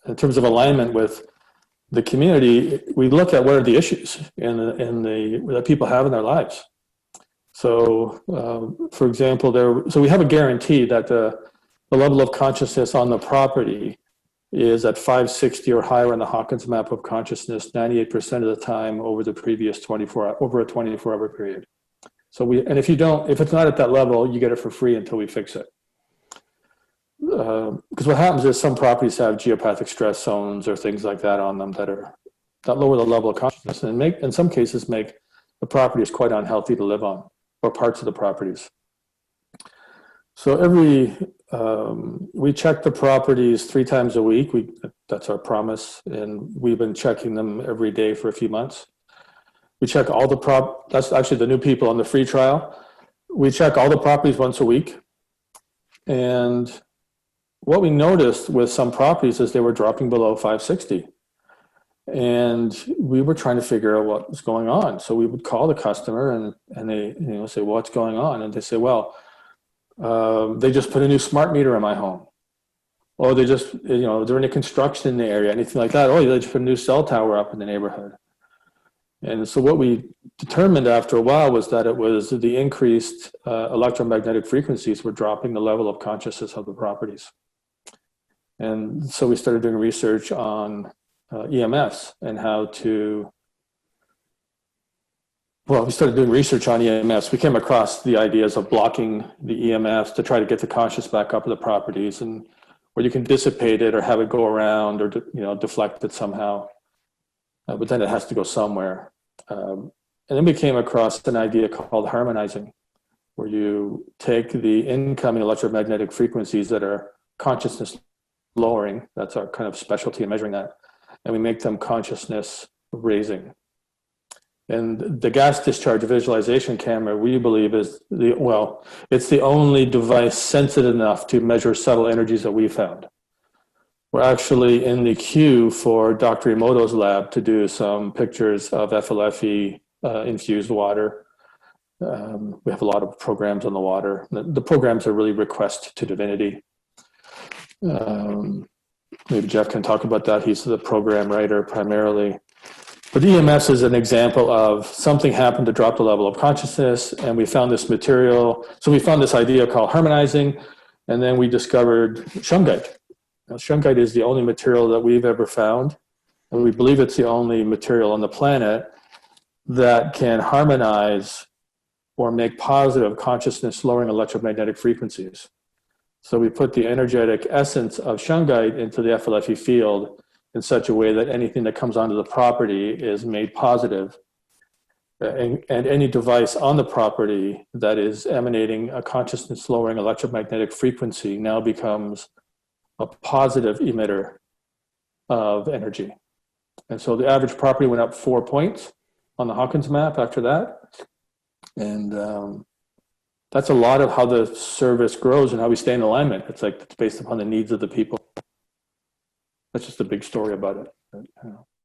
in terms of alignment with the community, we look at what are the issues that people have in their lives. So, for example, so we have a guarantee that the level of consciousness on the property is at 560 or higher in the Hawkins map of consciousness 98% of the time over the previous over a 24-hour period. So and if it's not at that level, you get it for free until we fix it. Because what happens is some properties have geopathic stress zones or things like that on them that lower the level of consciousness and in some cases make the properties quite unhealthy to live on, or parts of the properties. So we check the properties 3 times a week. That's our promise, and we've been checking them every day for a few months. We check all that's actually the new people on the free trial. We check all the properties once a week. And what we noticed with some properties is they were dropping below 560. And we were trying to figure out what was going on. So we would call the customer and they say, well, what's going on? And they say, well, they just put a new smart meter in my home. Or they just, is there any construction in the area, anything like that? Oh, they just put a new cell tower up in the neighborhood. And so what we determined after a while was that it was the increased electromagnetic frequencies were dropping the level of consciousness of the properties. And so we started doing research on EMFs and we started doing research on EMFs. We came across the ideas of blocking the EMFs to try to get the conscious back up to the properties, and where you can dissipate it or have it go around or deflect it somehow. But then it has to go somewhere. And then we came across an idea called harmonizing, where you take the incoming electromagnetic frequencies that are consciousness lowering, that's our kind of specialty in measuring that, and we make them consciousness raising. And the gas discharge visualization camera, we believe, is it's the only device sensitive enough to measure subtle energies that we found. We're actually in the queue for Dr. Emoto's lab to do some pictures of FLFE infused water. We have a lot of programs on the water. The programs are really request to divinity. Maybe Jeff can talk about that. He's the program writer primarily. But EMS is an example of something happened to drop the level of consciousness, and we found this material. So we found this idea called harmonizing, and then we discovered shungite. Now, shungite is the only material that we've ever found, and we believe it's the only material on the planet that can harmonize or make positive consciousness lowering electromagnetic frequencies. So we put the energetic essence of shungite into the FLFE field in such a way that anything that comes onto the property is made positive. And any device on the property that is emanating a consciousness lowering electromagnetic frequency now becomes a positive emitter of energy. And so the average property went up 4 points on the Hawkins map after that. And that's a lot of how the service grows and how we stay in alignment. It's based upon the needs of the people. That's just a big story about it.